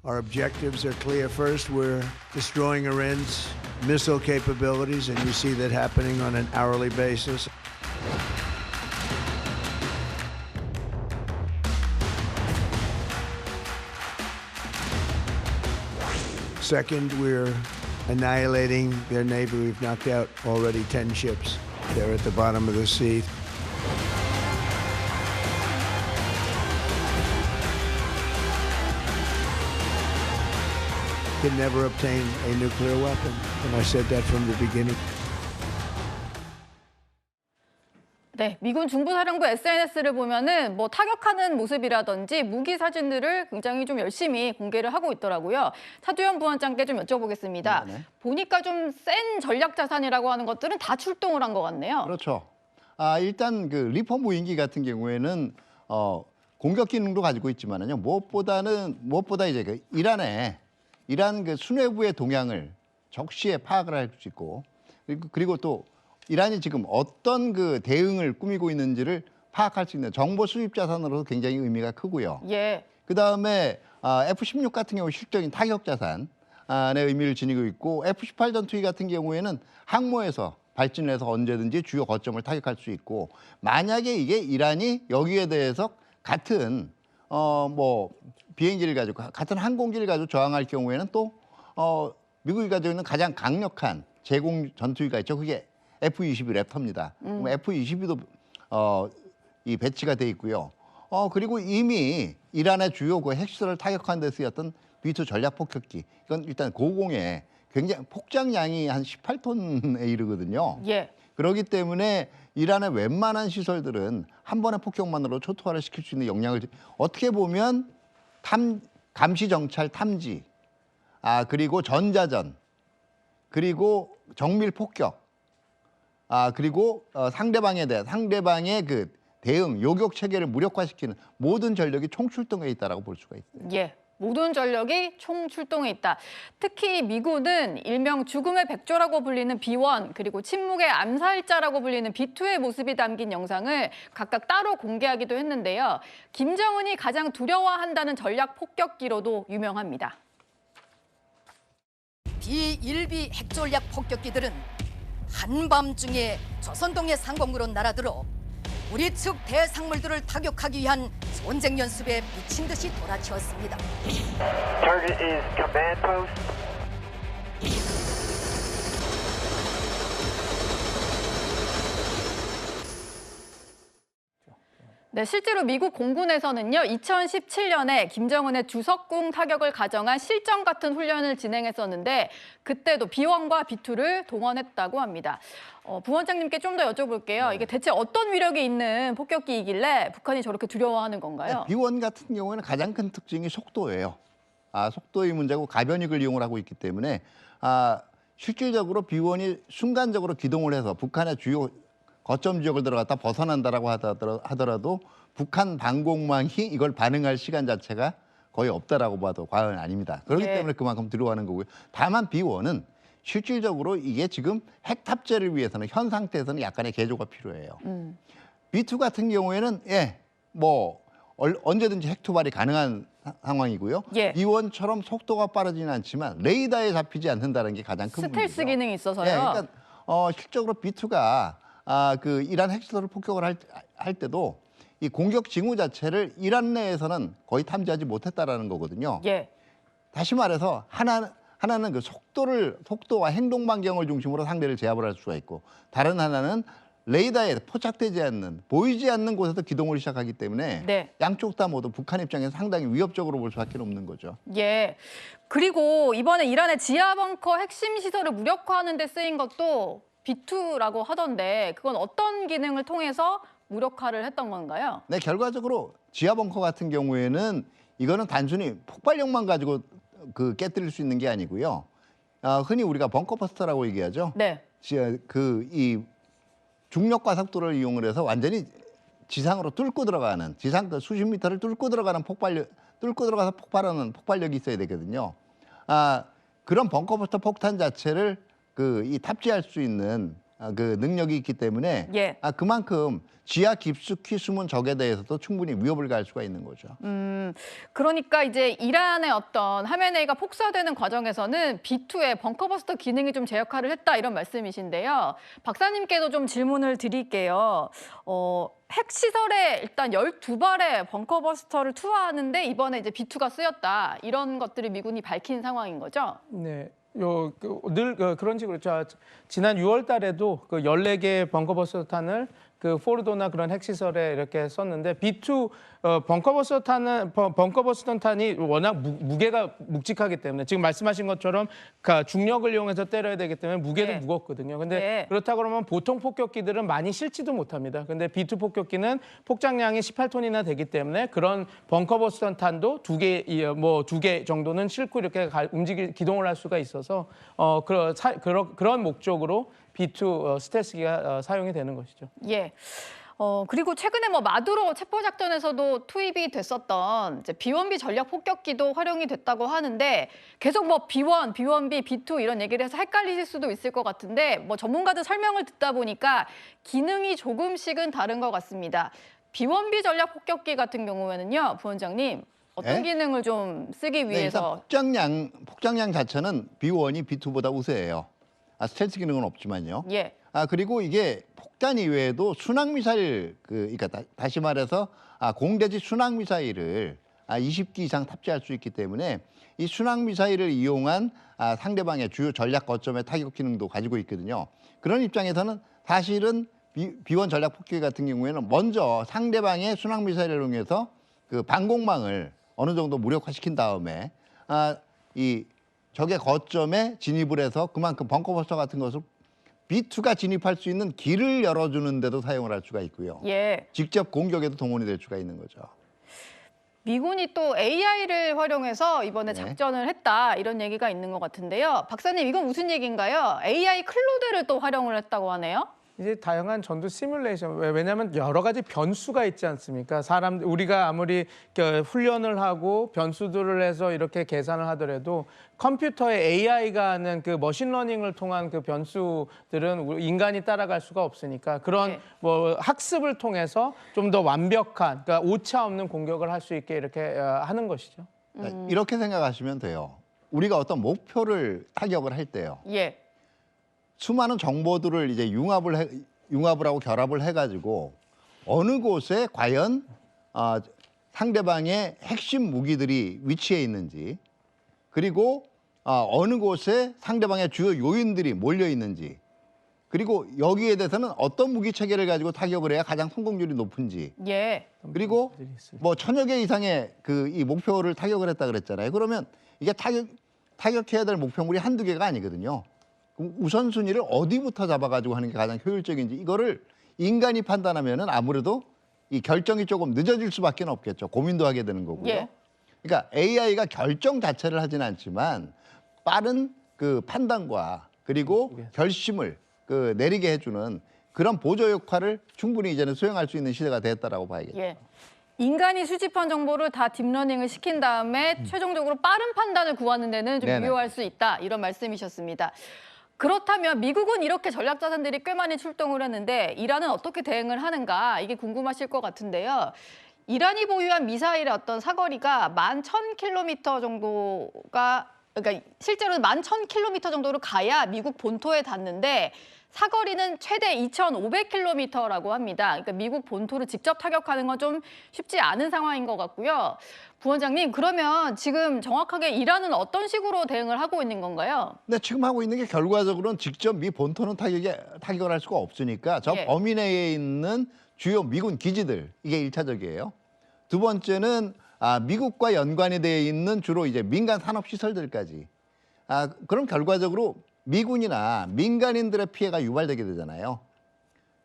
Our objectives are clear. First, we're destroying Iran's missile capabilities, and you see that happening on an hourly basis. Second, we're annihilating their navy. We've knocked out already 10 ships. They're at the bottom of the sea. Can never obtain a nuclear weapon, and I said that from the beginning. 네, 미군 중부사령부 SNS를 보면은 뭐 타격하는 모습이라든지 무기 사진들을 굉장히 좀 열심히 공개를 하고 있더라고요. 차두현 부원장께 좀 여쭤보겠습니다. 네네. 보니까 좀 센 전략 자산이라고 하는 것들은 다 출동을 한 것 같네요. 그렇죠. 일단 그 리퍼 무인기 같은 경우에는 공격 기능도 가지고 있지만은요. 무엇보다 이제 그 이란 그 수뇌부의 동향을 적시에 파악을 할 수 있고 그리고 또 이란이 지금 어떤 그 대응을 꾸미고 있는지를 파악할 수 있는 정보 수집 자산으로서 굉장히 의미가 크고요. 예. 그다음에 F-16 같은 경우 실적인 타격 자산의 의미를 지니고 있고 F-18 전투기 같은 경우에는 항모에서 발진을 해서 언제든지 주요 거점을 타격할 수 있고 만약에 이게 이란이 여기에 대해서 같은 뭐 비행기를 가지고 같은 항공기를 가지고 저항할 경우에는 또 미국이 가지고 있는 가장 강력한 제공 전투기가 있죠. 그게 F-22 랩터입니다. F-22도 이 배치가 돼 있고요. 그리고 이미 이란의 주요 그 핵시설을 타격하는 데 쓰였던 B2 전략 폭격기. 이건 일단 고공에 굉장히 폭장량이 한 18톤에 이르거든요. 예. 그렇기 때문에 이란의 웬만한 시설들은 한 번의 폭격만으로 초토화를 시킬 수 있는 역량을 어떻게 보면 감시 정찰 탐지, 그리고 전자전, 그리고 정밀 폭격, 그리고 상대방의 그 대응, 요격 체계를 무력화시키는 모든 전력이 총출동해 있다라고 볼 수가 있어요. 예. 모든 전력이 총출동해 있다. 특히 미군은 일명 죽음의 백조라고 불리는 B1 그리고 침묵의 암살자라고 불리는 B2의 모습이 담긴 영상을 각각 따로 공개하기도 했는데요. 김정은이 가장 두려워한다는 전략 폭격기로도 유명합니다. B1B 핵전략 폭격기들은 한밤중에 조선동해 상공으로 날아들어 우리 측 대상물들을 타격하기 위한 전쟁 연습에 미친 듯이 돌아치웠습니다. Target is command post. 네, 실제로 미국 공군에서는요, 2017년에 김정은의 주석궁 타격을 가정한 실전 같은 훈련을 진행했었는데 그때도 B1과 B2를 동원했다고 합니다. 부원장님께 좀 더 여쭤볼게요. 이게 대체 어떤 위력이 있는 폭격기이길래 북한이 저렇게 두려워하는 건가요? B1 같은 경우에는 가장 큰 특징이 속도예요. 속도의 문제고 가변익을 이용을 하고 있기 때문에 실질적으로 B1이 순간적으로 기동을 해서 북한의 주요 거점 지역을 들어갔다 벗어난다라고 하더라도 북한 방공망이 이걸 반응할 시간 자체가 거의 없다라고 봐도 과언이 아닙니다. 그렇기 때문에 그만큼 들어가는 거고요. 다만 B1은 실질적으로 이게 지금 핵 탑재를 위해서는 현 상태에서는 약간의 개조가 필요해요. B2 같은 경우에는 뭐 언제든지 핵 투발이 가능한 상황이고요. B1처럼 속도가 빠르지는 않지만 레이더에 잡히지 않는다는 게 가장 큰 문제죠. 스텔스 기능이 있어서요. 그러니까 실적으로 B2가 그 이란 핵시설을 폭격을 할 때도 이 공격 징후 자체를 이란 내에서는 거의 탐지하지 못했다라는 거거든요. 다시 말해서 하나는 그 속도와 행동 반경을 중심으로 상대를 제압을 할 수가 있고 다른 하나는 레이더에 포착되지 않는 보이지 않는 곳에서 기동을 시작하기 때문에 양쪽 다 모두 북한 입장에서 상당히 위협적으로 볼 수밖에 없는 거죠. 그리고 이번에 이란의 지하 벙커 핵심 시설을 무력화하는 데 쓰인 것도 B2라고 하던데 그건 어떤 기능을 통해서 무력화를 했던 건가요? 네, 결과적으로 지하 벙커 같은 경우에는 이거는 단순히 폭발력만 가지고 깨뜨릴 수 있는 게 아니고요. 흔히 우리가 벙커 버스터라고 얘기하죠. 이 중력과 속도를 이용을 해서 완전히 지상으로 뚫고 들어가는 지상 수십 미터를 뚫고 들어가는 뚫고 들어가서 폭발하는 폭발력이 있어야 되거든요. 그런 벙커 버스터 폭탄 자체를 이 탑재할 수 있는 그 능력이 있기 때문에 예. 그만큼 지하 깊숙이 숨은 적에 대해서도 충분히 위협을 가할 수가 있는 거죠. 그러니까 이제 이란의 어떤 하메네이가 폭사되는 과정에서는 B2의 벙커버스터 기능이 좀 제 역할을 했다 이런 말씀이신데요. 박사님께도 좀 질문을 드릴게요. 핵시설에 일단 12발의 벙커버스터를 투하하는데 이번에 이제 B2가 쓰였다. 이런 것들을 미군이 밝힌 상황인 거죠? 네. 늘 그런 식으로 지난 6월 달에도 그 14개의 벙커버스터탄을 그 포르도나 그런 핵시설에 이렇게 썼는데 B2 벙커버스터탄이 워낙 무게가 묵직하기 때문에 지금 말씀하신 것처럼 중력을 이용해서 때려야 되기 때문에 무게도 네. 무겁거든요. 근데 네. 그렇다 그러면 보통 폭격기들은 많이 실지도 못합니다. 근데 B2 폭격기는 폭장량이 18톤이나 되기 때문에 그런 벙커버스터탄도 두 개 정도는 싣고 이렇게 기동을 할 수가 있어서 그런 목적으로 B2 스텔스기가 사용이 되는 것이죠. 예. 그리고 최근에 마두로 체포작전에서도 투입이 됐었던 이제 B1B 전략 폭격기도 활용이 됐다고 하는데 계속 B1, B1B, B2 이런 얘기를 해서 헷갈리실 수도 있을 것 같은데 전문가들 설명을 듣다 보니까 기능이 조금씩은 다른 것 같습니다. B1B 전략 폭격기 같은 경우에는요, 부원장님 어떤 네? 기능을 좀 쓰기 네, 일단 위해서 폭장량 자체는 B1이 B2보다 우세해요. 스텔스 기능은 없지만요. 예. 그리고 이게 폭탄 이외에도 순항 미사일 그러니까 다시 말해서 공대지 순항 미사일을 20기 이상 탑재할 수 있기 때문에 이 순항 미사일을 이용한 상대방의 주요 전략 거점의 타격 기능도 가지고 있거든요. 그런 입장에서는 사실은 B1 전략 폭격기 같은 경우에는 먼저 상대방의 순항 미사일을 이용해서 그 방공망을 어느 정도 무력화시킨 다음에 이 적의 거점에 진입을 해서 그만큼 벙커버스터 같은 것을 B2가 진입할 수 있는 길을 열어주는 데도 사용을 할 수가 있고요. 예. 직접 공격에도 동원이 될 수가 있는 거죠. 미군이 또 AI를 활용해서 이번에 네. 작전을 했다 이런 얘기가 있는 것 같은데요. 박사님 이건 무슨 얘기인가요? AI 클로드를 또 활용을 했다고 하네요. 이제 다양한 전투 시뮬레이션 왜냐하면 여러 가지 변수가 있지 않습니까? 우리가 아무리 훈련을 하고 변수들을 해서 이렇게 계산을 하더라도 컴퓨터의 AI가 하는 그 머신러닝을 통한 그 변수들은 인간이 따라갈 수가 없으니까 그런 네. 학습을 통해서 좀 더 완벽한 그러니까 오차 없는 공격을 할 수 있게 이렇게 하는 것이죠. 이렇게 생각하시면 돼요. 우리가 어떤 목표를 타격을 할 때요. 예. 수많은 정보들을 이제 융합을 하고 결합을 해가지고 어느 곳에 과연 상대방의 핵심 무기들이 위치해 있는지 그리고 어느 곳에 상대방의 주요 요인들이 몰려 있는지 그리고 여기에 대해서는 어떤 무기 체계를 가지고 타격을 해야 가장 성공률이 높은지 예. 그리고 1000여 개 이상의 이 목표를 타격을 했다 그랬잖아요. 그러면 이게 타격해야 될 목표물이 한두 개가 아니거든요. 우선순위를 어디부터 잡아가지고 하는 게 가장 효율적인지 이거를 인간이 판단하면은 아무래도 이 결정이 조금 늦어질 수밖에 없겠죠. 고민도 하게 되는 거고요. 예. 그러니까 AI가 결정 자체를 하진 않지만 빠른 그 판단과 그리고 결심을 내리게 해주는 그런 보조 역할을 충분히 이제는 수행할 수 있는 시대가 됐다라고 봐야겠죠. 예. 인간이 수집한 정보를 다 딥러닝을 시킨 다음에 최종적으로 빠른 판단을 구하는 데는 좀 네네. 유효할 수 있다 이런 말씀이셨습니다. 그렇다면 미국은 이렇게 전략자산들이 꽤 많이 출동을 했는데 이란은 어떻게 대응을 하는가 이게 궁금하실 것 같은데요. 이란이 보유한 미사일의 어떤 사거리가 11,000km 정도가 그러니까 실제로는 11,000km 정도로 가야 미국 본토에 닿는데 사거리는 최대 2,500km라고 합니다. 그러니까 미국 본토를 직접 타격하는 건 좀 쉽지 않은 상황인 것 같고요. 부원장님, 그러면 지금 정확하게 이란은 어떤 식으로 대응을 하고 있는 건가요? 근데 지금 하고 있는 게 결과적으로는 직접 미 본토는 타격을 할 수가 없으니까 저 예. 범위 내에 있는 주요 미군 기지들 이게 1차적이에요. 두 번째는 미국과 연관이 되어 있는 주로 이제 민간 산업 시설들까지. 그럼 결과적으로 미군이나 민간인들의 피해가 유발되게 되잖아요.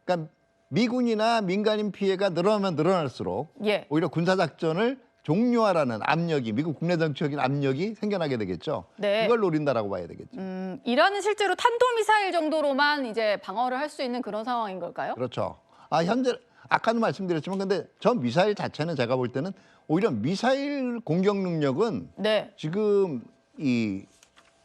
그러니까 미군이나 민간인 피해가 늘어나면 늘어날수록 예. 오히려 군사작전을 종료하라는 압력이 미국 국내 정치적인 압력이 생겨나게 되겠죠. 네. 이걸 노린다라고 봐야 되겠죠. 이란은 실제로 탄도미사일 정도로만 이제 방어를 할 수 있는 그런 상황인 걸까요? 그렇죠. 현재 아까도 말씀드렸지만 근데 저 미사일 자체는 제가 볼 때는 오히려 미사일 공격 능력은 네. 지금 이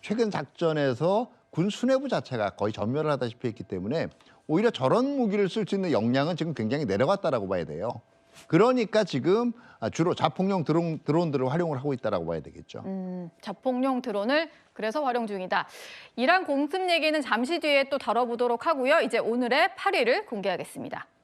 최근 작전에서 군 수뇌부 자체가 거의 전멸을 하다시피 했기 때문에 오히려 저런 무기를 쓸 수 있는 역량은 지금 굉장히 내려갔다라고 봐야 돼요. 그러니까 지금 주로 자폭용 드론들을 활용을 하고 있다라고 봐야 되겠죠. 자폭용 드론을 그래서 활용 중이다. 이란 공습 얘기는 잠시 뒤에 또 다뤄보도록 하고요. 이제 오늘의 8위를 공개하겠습니다.